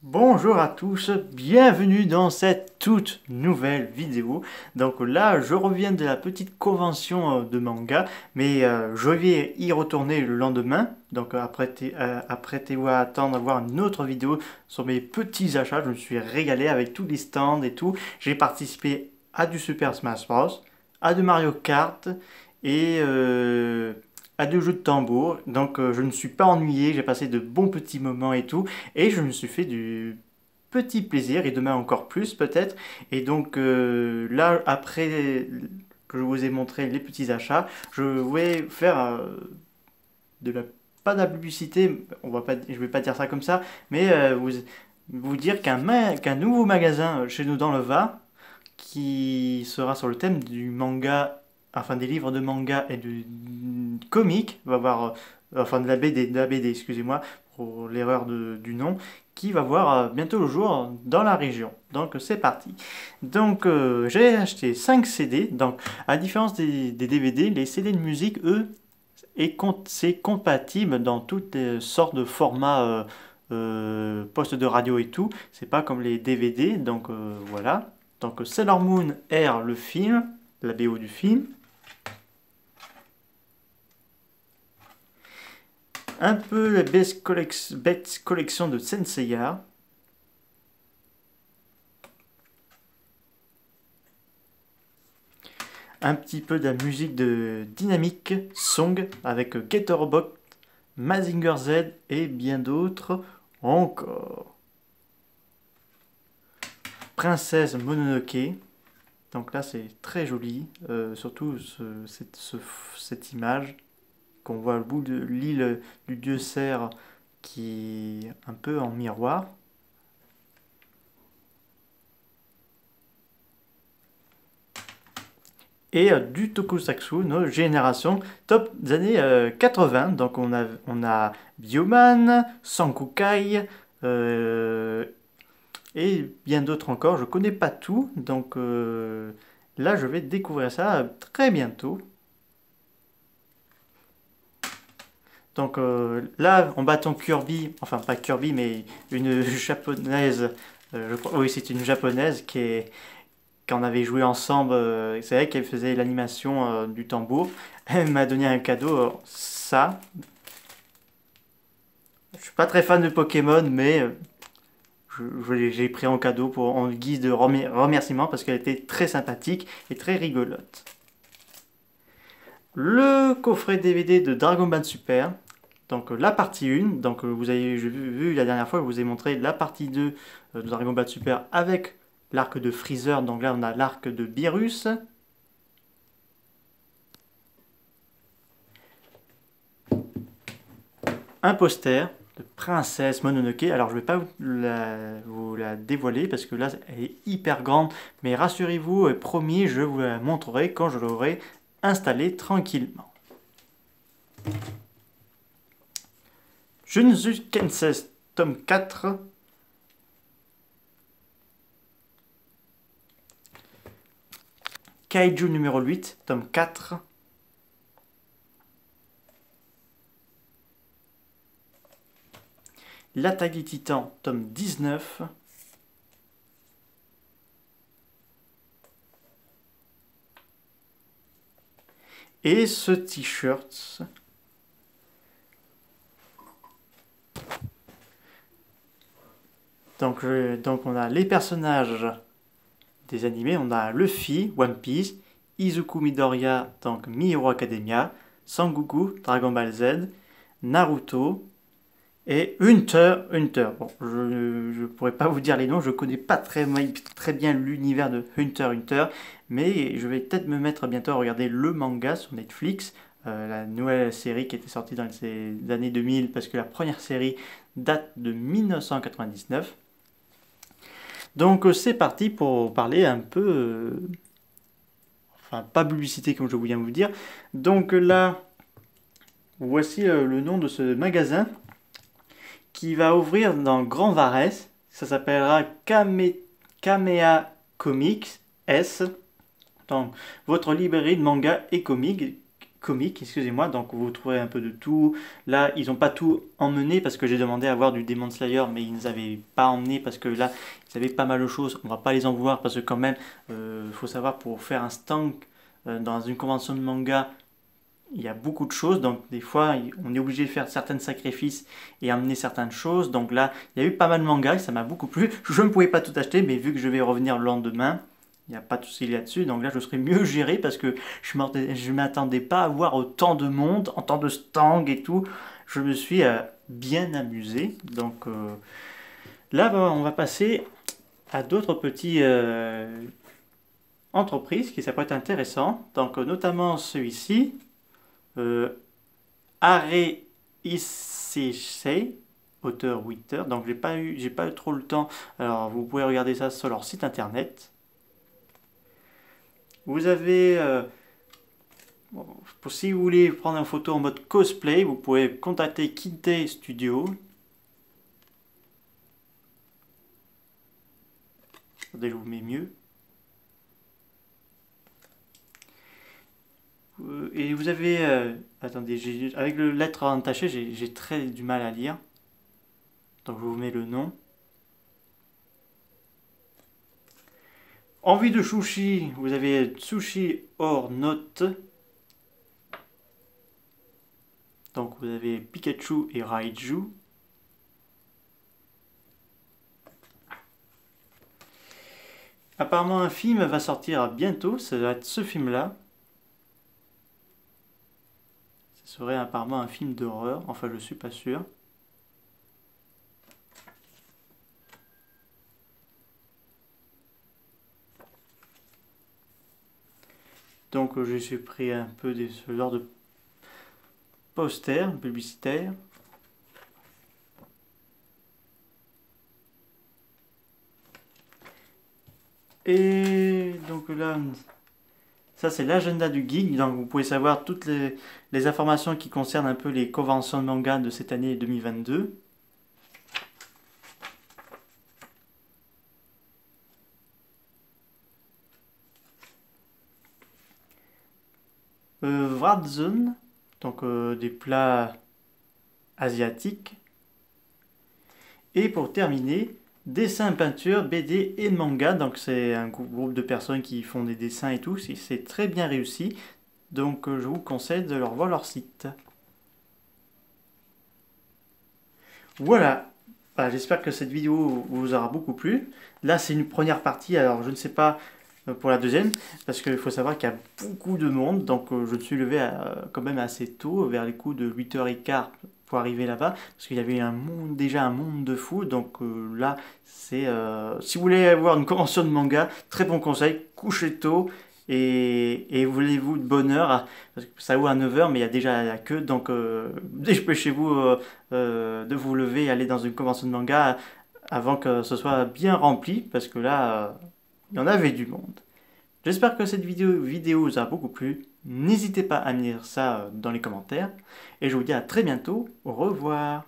Bonjour à tous, bienvenue dans cette toute nouvelle vidéo. Donc là, je reviens de la petite convention de manga, mais je vais y retourner le lendemain. Donc apprêtez-vous à attendre à voir une autre vidéo sur mes petits achats. Je me suis régalé avec tous les stands et tout. J'ai participé à du Super Smash Bros, à de Mario Kart et à deux jeux de tambour. Donc je ne suis pas ennuyé, j'ai passé de bons petits moments et tout. Et je me suis fait du petit plaisir, et demain encore plus peut-être. Et donc là, après que je vous ai montré les petits achats, je vais faire de la pas de la publicité, on va pas, je vais pas dire ça comme ça, mais vous dire qu'un nouveau magasin chez nous dans le Var, qui sera sur le thème du manga, enfin des livres de manga et de comics, va voir, enfin de la BD, excusez-moi pour l'erreur du nom, qui va voir bientôt le jour dans la région. Donc c'est parti. Donc j'ai acheté 5 CD, donc à différence des DVD, les CD de musique, eux, c'est compatible dans toutes les sortes de formats postes de radio et tout. C'est pas comme les DVD, donc voilà. Donc Sailor Moon Air, le film, la BO du film. Un peu la best collection de Senseiya. Un petit peu de la musique de Dynamic Song avec Get Robot, Mazinger Z et bien d'autres encore. Princesse Mononoke. Donc là c'est très joli, surtout cette image qu'on voit au bout de l'île du dieu cerf qui est un peu en miroir. Et du tokusatsu, nos générations top des années 80. Donc on a Bioman, Sankukai et bien d'autres encore. Je connais pas tout, donc là je vais découvrir ça très bientôt. Donc là, en battant Kirby, enfin pas Kirby, mais une japonaise, oui c'est une japonaise qu'on avait joué ensemble, c'est elle qui faisait l'animation du tambour. Elle m'a donné un cadeau, ça. Je suis pas très fan de Pokémon, mais j'ai pris en cadeau en guise de remerciement parce qu'elle était très sympathique et très rigolote. Le coffret DVD de Dragon Ball Super. Donc la partie 1, donc vous avez vu la dernière fois, je vous ai montré la partie 2 de Dragon Ball Super avec l'arc de Freezer, donc là on a l'arc de Beerus. Un poster de Princesse Mononoke, alors je ne vais pas vous la dévoiler parce que là elle est hyper grande, mais rassurez-vous, promis, je vous la montrerai quand je l'aurai installée tranquillement. Jujutsu Kaisen tome 4. Kaiju numéro 8, tome 4. L'attaque des titans, tome 19. Et ce t-shirt. Donc on a les personnages des animés, on a Luffy, One Piece, Izuku Midoriya, donc My Hero Academia, Sangoku, Dragon Ball Z, Naruto et Hunter. Bon, je ne pourrais pas vous dire les noms, je ne connais pas très bien l'univers de Hunter, mais je vais peut-être me mettre bientôt à regarder le manga sur Netflix, la nouvelle série qui était sortie dans les années 2000, parce que la première série date de 1999. Donc c'est parti pour parler un peu, enfin pas publicité comme je viens de vous dire. Donc là, voici le nom de ce magasin qui va ouvrir dans Grand Varese. Ça s'appellera Kamea Comics S. Donc votre librairie de manga et comics comics, excusez-moi. Donc vous trouvez un peu de tout. Là, ils n'ont pas tout emmené parce que j'ai demandé à avoir du Demon Slayer, mais ils ne avaient pas emmené parce que là, ils avaient pas mal de choses. On va pas les en vouloir parce que quand même, faut savoir, pour faire un stand dans une convention de manga, il y a beaucoup de choses, donc des fois on est obligé de faire certains sacrifices et amener certaines choses. Donc là, il y a eu pas mal de mangas, ça m'a beaucoup plu. Je ne pouvais pas tout acheter, mais vu que je vais revenir le lendemain, il n'y a pas de souci là-dessus. Donc là, je serai mieux géré parce que je ne m'attendais pas à voir autant de monde, autant de stands et tout. Je me suis bien amusé. Donc là, on va passer à d'autres petits entreprises qui ça peut être intéressant. Donc notamment celui-ci. Are Isesei, auteur Witter. Donc j'ai pas eu trop le temps. Alors vous pouvez regarder ça sur leur site internet. Vous avez, si vous voulez prendre une photo en mode cosplay, vous pouvez contacter Kinte Studio. Attendez, je vous mets mieux. Et vous avez... attendez, avec le lettre entachée, j'ai très du mal à lire. Donc je vous mets le nom. Envie de sushi, vous avez Sushi or Note. Donc vous avez Pikachu et Raiju. Apparemment un film va sortir bientôt, ça va être ce film-là. Ce serait apparemment un film d'horreur, enfin je suis pas sûr. Donc je suis pris un peu de ce genre de poster publicitaire. Et donc là, ça c'est l'agenda du geek, donc vous pouvez savoir toutes les informations qui concernent un peu les conventions de manga de cette année 2022. Wradzone, donc des plats asiatiques. Et pour terminer, dessin, peinture, BD et manga. Donc c'est un groupe de personnes qui font des dessins et tout. C'est très bien réussi. Donc je vous conseille de leur voir leur site. Voilà. Bah, j'espère que cette vidéo vous aura beaucoup plu. Là c'est une première partie. Alors je ne sais pas pour la deuxième. Parce qu'il faut savoir qu'il y a beaucoup de monde. Donc je me suis levé quand même assez tôt. Vers les coups de 8h15 pour arriver là-bas, parce qu'il y avait déjà un monde de fous. Donc là, c'est si vous voulez avoir une convention de manga, très bon conseil, couchez tôt et voulez-vous de bonne heure, parce que ça ouvre à 9h, mais il y a déjà la queue, donc dépêchez-vous de vous lever et aller dans une convention de manga avant que ce soit bien rempli, parce que là, il y en avait du monde. J'espère que cette vidéo vous a beaucoup plu. N'hésitez pas à me dire ça dans les commentaires. Et je vous dis à très bientôt. Au revoir.